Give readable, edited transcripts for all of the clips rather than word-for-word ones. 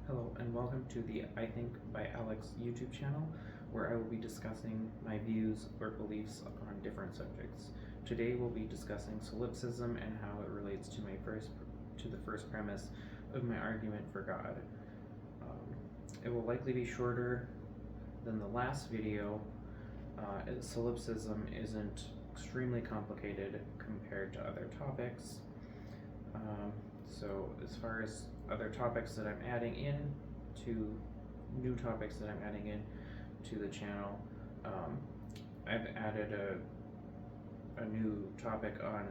Hello and welcome to the I Think by Alex YouTube channel, where I will be discussing my views or beliefs on different subjects. Today we'll be discussing solipsism and how it relates to the first premise of my argument for God. It will likely be shorter than the last video, as solipsism isn't extremely complicated compared to other topics. So as far as other topics that I'm adding in to new topics that I'm adding in to the channel, I've added a new topic on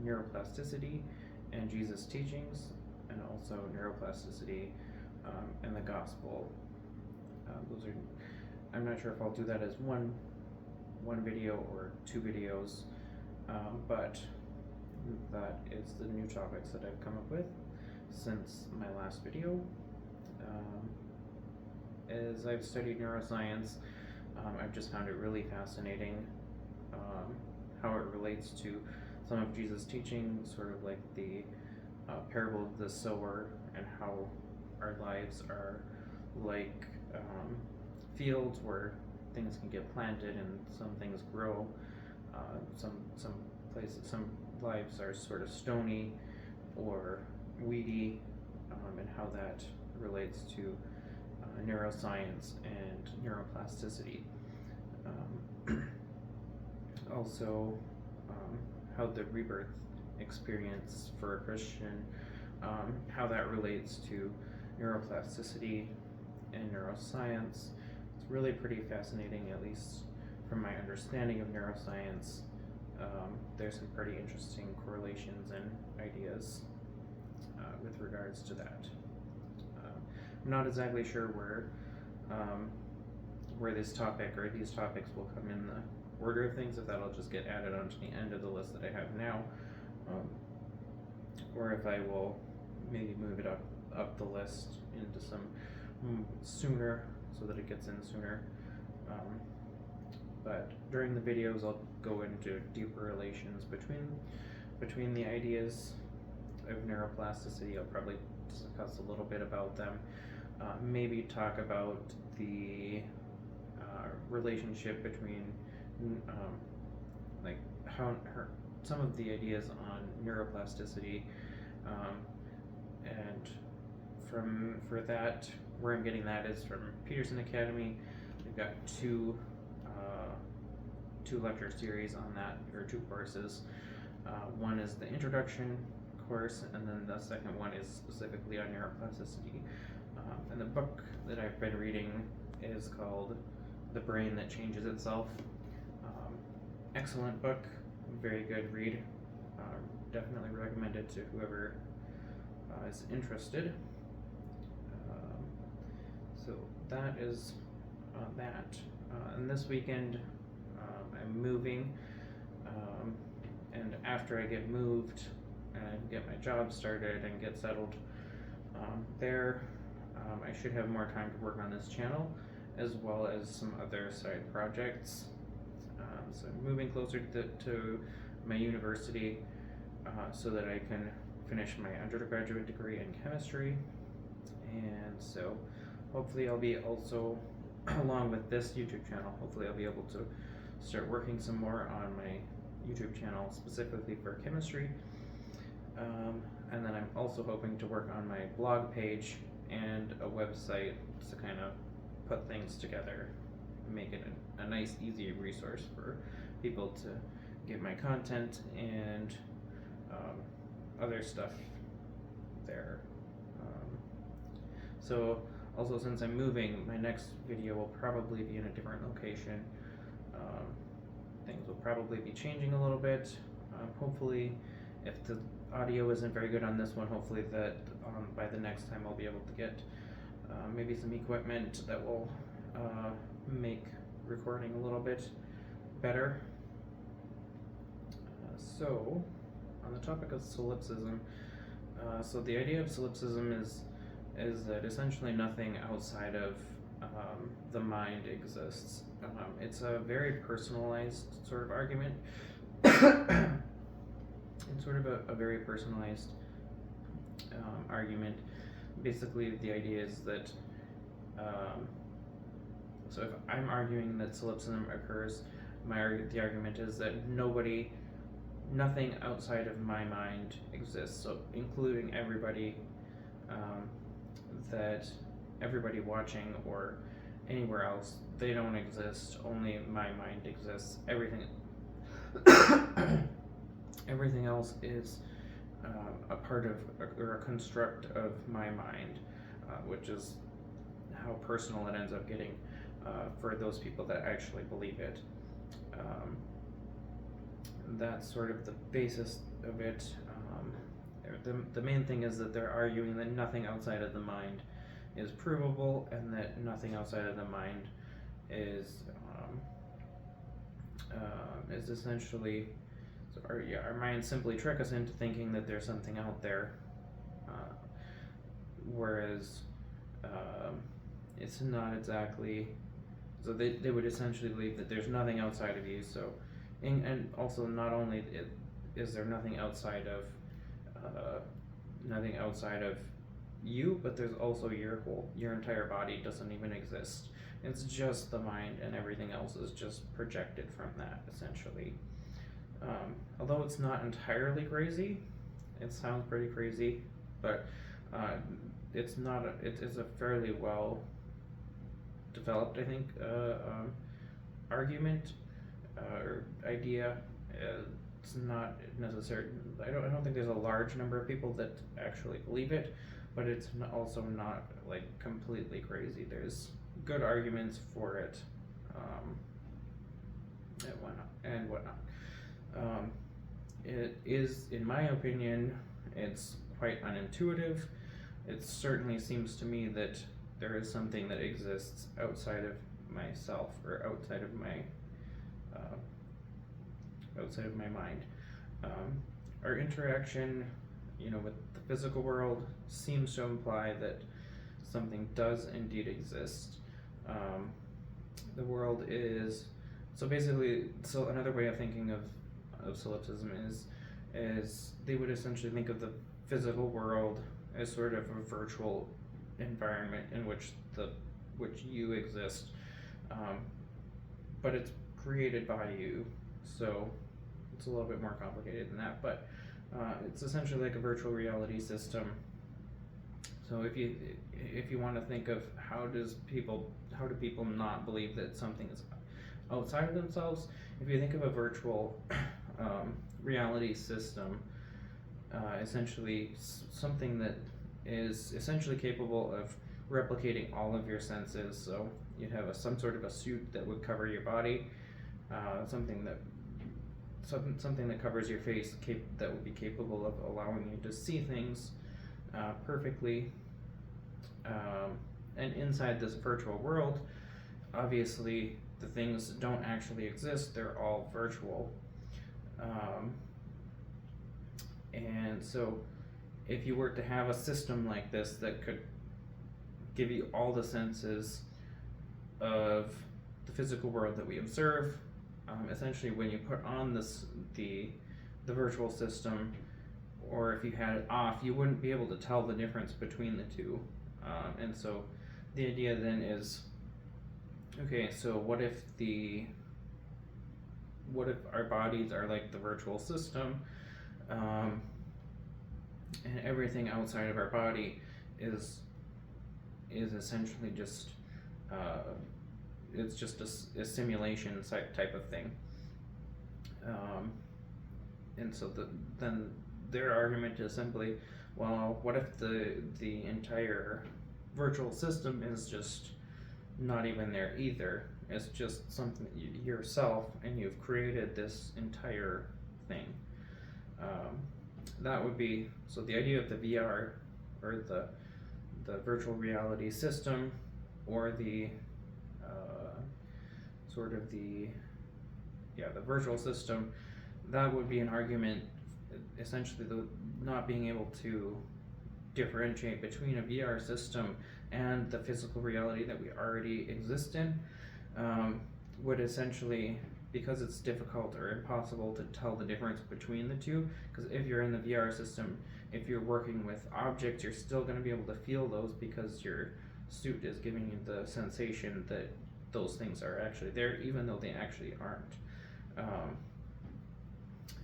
neuroplasticity and Jesus' teachings, and also neuroplasticity and the gospel. I'm not sure if I'll do that as one video or two videos, but that is the new topics that I've come up with since my last video. As I've studied neuroscience, I've just found it really fascinating how it relates to some of Jesus' teachings, sort of like the parable of the sower, and how our lives are like fields where things can get planted and some things grow. Some lives are sort of stony or weedy, and how that relates to neuroscience and neuroplasticity. Also, how the rebirth experience for a Christian, how that relates to neuroplasticity and neuroscience. It's really pretty fascinating, at least from my understanding of neuroscience. There's some pretty interesting correlations and ideas with regards to that. I'm not exactly sure where this topic or these topics will come in the order of things, if that'll just get added onto the end of the list that I have now, or if I will maybe move it up the list into some sooner, so that it gets in sooner. But during the videos, I'll go into deeper relations between the ideas of neuroplasticity. I'll probably discuss a little bit about them. Maybe talk about the relationship between like how some of the ideas on neuroplasticity, and for that, where I'm getting that is from Peterson Academy. We've got two lecture series on that, or two courses. One is the introduction course, and then the second one is specifically on neuroplasticity. And the book that I've been reading is called The Brain That Changes Itself. Excellent book, very good read. Definitely recommend it to whoever is interested. So that is that. And this weekend I'm moving, and after I get moved and get my job started and get settled there, I should have more time to work on this channel, as well as some other side projects. So I'm moving closer to my university, so that I can finish my undergraduate degree in chemistry. And so hopefully I'll be also, along with this YouTube channel, hopefully I'll be able to start working some more on my YouTube channel specifically for chemistry. And then I'm also hoping to work on my blog page and a website to kind of put things together, make it a nice, easy resource for people to get my content and other stuff there. So also, since I'm moving, my next video will probably be in a different location. Things will probably be changing a little bit. Hopefully, if the audio isn't very good on this one, hopefully that by the next time I'll be able to get maybe some equipment that will make recording a little bit better. So, on the topic of solipsism, so the idea of solipsism is that essentially nothing outside of the mind exists. It's a very personalized sort of argument. It's sort of a very personalized argument basically the idea is that so if I'm arguing that solipsism occurs, the argument is that nothing outside of my mind exists. So including everybody, um, that everybody watching or anywhere else, they don't exist. Only my mind exists. Everything else is a part of or a construct of my mind, which is how personal it ends up getting for those people that actually believe it. That's sort of the basis of it. The main thing is that they're arguing that nothing outside of the mind is provable, and that nothing outside of the mind is essentially, our minds simply trick us into thinking that there's something out there, whereas it's not exactly. So they would essentially believe that there's nothing outside of you. So, and also not only is there nothing outside of you, but there's also your entire body doesn't even exist. It's just the mind, and everything else is just projected from that, essentially. Although it's not entirely crazy, it sounds pretty crazy, but it's not. It's a fairly well developed, I think, argument or idea. It's not necessary. I don't think there's a large number of people that actually believe it, but it's also not like completely crazy. There's good arguments for it, and whatnot. It is, in my opinion, it's quite unintuitive. It certainly seems to me that there is something that exists outside of myself, or outside of my mind. Our interaction, with the physical world seems to imply that something does indeed exist. The world is so another way of thinking of solipsism is they would essentially think of the physical world as sort of a virtual environment in which you exist, but it's created by you. So it's a little bit more complicated than that, but it's essentially like a virtual reality system. So if you want to think of how do people not believe that something is outside of themselves, if you think of a virtual reality system, essentially something that is essentially capable of replicating all of your senses. So you'd have some sort of a suit that would cover your body, something that covers your face, that would be capable of allowing you to see things perfectly. And inside this virtual world, obviously the things don't actually exist, they're all virtual. And so if you were to have a system like this that could give you all the senses of the physical world that we observe, essentially when you put on the virtual system, or if you had it off, you wouldn't be able to tell the difference between the two. And so the idea then is, okay, so what if our bodies are like the virtual system, and everything outside of our body is essentially just it's just a simulation type of thing. And so then their argument is simply, well, what if the entire virtual system is just not even there either? It's just something yourself, and you've created this entire thing. That would be, so the idea of the VR, or the virtual reality system, or the the virtual system, that would be an argument, essentially not being able to differentiate between a VR system and the physical reality that we already exist in, would essentially because it's difficult or impossible to tell the difference between the two, because if you're in the VR system, if you're working with objects, you're still going to be able to feel those because your suit is giving you the sensation that those things are actually there, even though they actually aren't.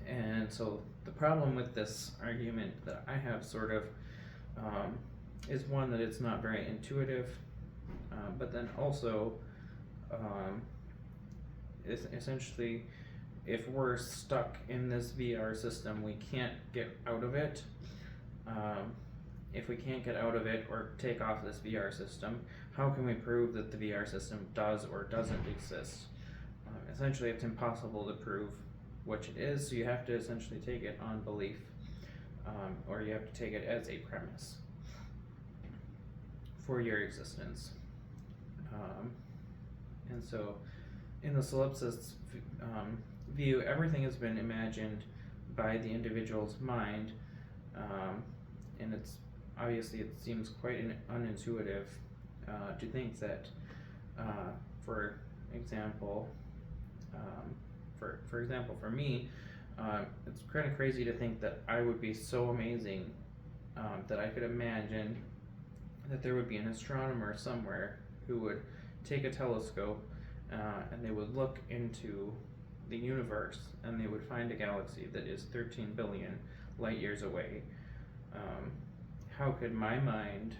And so the problem with this argument that I have sort of is one, that it's not very intuitive, but then also essentially, if we're stuck in this VR system, we can't get out of it. If we can't get out of it or take off this VR system, how can we prove that the VR system does or doesn't exist? Essentially, it's impossible to prove which it is, so you have to essentially take it on belief, or you have to take it as a premise for your existence. And so, in the solipsist view, everything has been imagined by the individual's mind, and it's obviously, it seems quite unintuitive to think that, for example, for me, it's kind of crazy to think that I would be so amazing that I could imagine that there would be an astronomer somewhere who would take a telescope and they would look into the universe and they would find a galaxy that is 13 billion light years away. How could my mind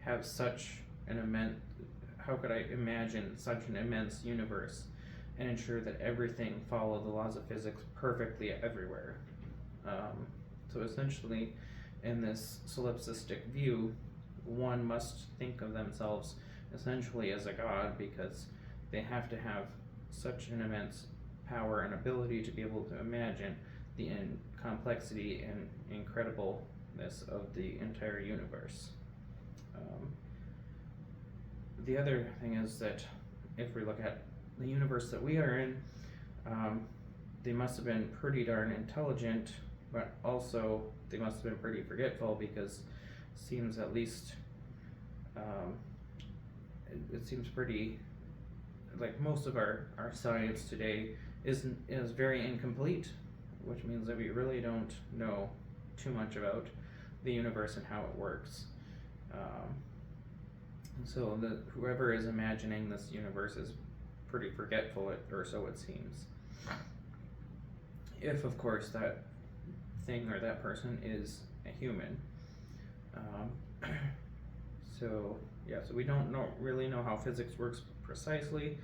have such an immense, how could I imagine such an immense universe and ensure that everything followed the laws of physics perfectly everywhere? So essentially, in this solipsistic view, one must think of themselves essentially as a god, because they have to have such an immense power and ability to be able to imagine the complexity and incredibleness of the entire universe. The other thing is that if we look at the universe that we are in, they must have been pretty darn intelligent, but also they must have been pretty forgetful, because it seems, at least it seems pretty, like most of our science today is very incomplete, which means that we really don't know too much about the universe and how it works. And so whoever is imagining this universe is pretty forgetful, or so it seems. If, of course, that thing or that person is a human. So we don't really know how physics works precisely,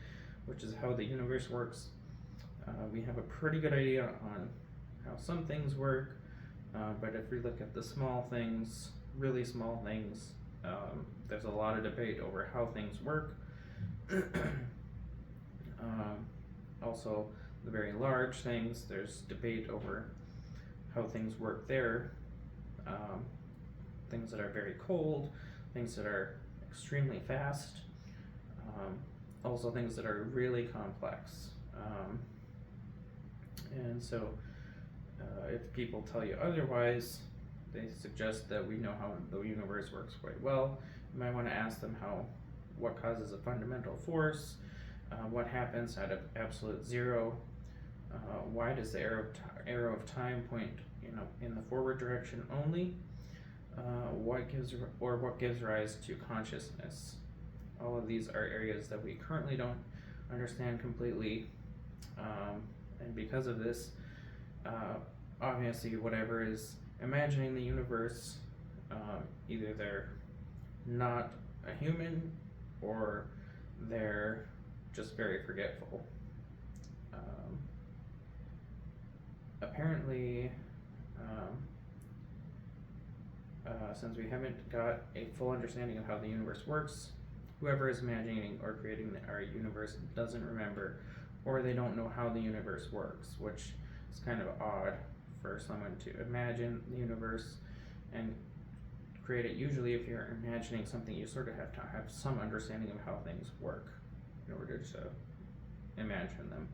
which is how the universe works. We have a pretty good idea on how some things work, but if we look at the small things, really small things, there's a lot of debate over how things work. Also, the very large things, there's debate over how things work there. Things that are very cold, things that are extremely fast, also things that are really complex. And so, if people tell you otherwise, they suggest that we know how the universe works quite well. You might want to ask them what causes a fundamental force, what happens at absolute zero, why does the arrow of time point in the forward direction only, what gives rise to consciousness. All of these are areas that we currently don't understand completely, and because of this, obviously whatever is imagining the universe, either they're not a human or they're just very forgetful. Apparently, since we haven't got a full understanding of how the universe works, whoever is imagining or creating our universe doesn't remember, or they don't know how the universe works, which is kind of odd for someone to imagine the universe and create it. Usually, if you're imagining something, you sort of have to have some understanding of how things work in order to imagine them.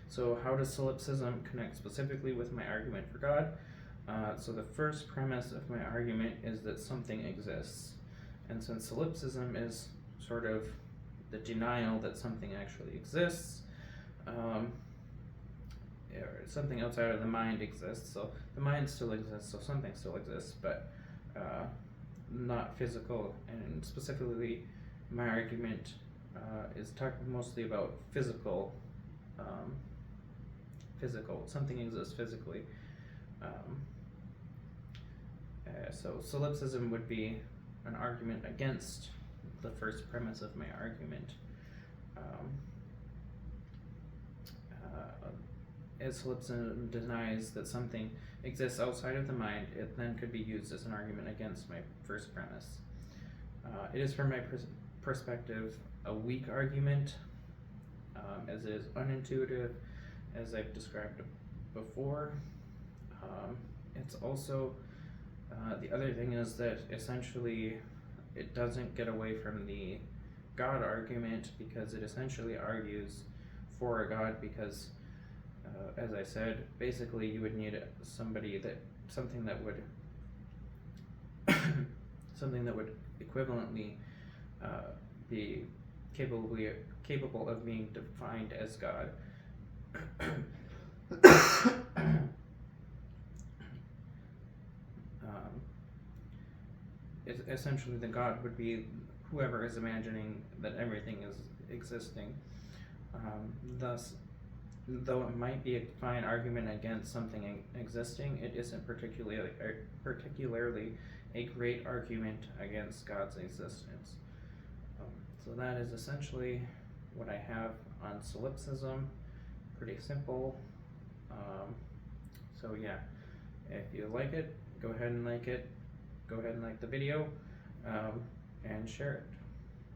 So how does solipsism connect specifically with my argument for God? So the first premise of my argument is that something exists. And since solipsism is sort of the denial that something actually exists, or something outside of the mind exists, so the mind still exists, so something still exists, but not physical. And specifically, my argument is talking mostly about physical. Something exists physically. So solipsism would be an argument against the first premise of my argument. As solipsism denies that something exists outside of the mind, it then could be used as an argument against my first premise. It is, from my perspective, a weak argument, as it is unintuitive, as I've described before. It's also, the other thing is that essentially it doesn't get away from the God argument, because it essentially argues for a God, because as I said, basically you would need something that would equivalently be capable of being defined as God. Essentially, the God would be whoever is imagining that everything is existing. Thus, though it might be a fine argument against something existing, it isn't particularly a great argument against God's existence. So that is essentially what I have on solipsism. Pretty simple. So yeah, if you like it, go ahead and like it. Go ahead and like the video, and share it.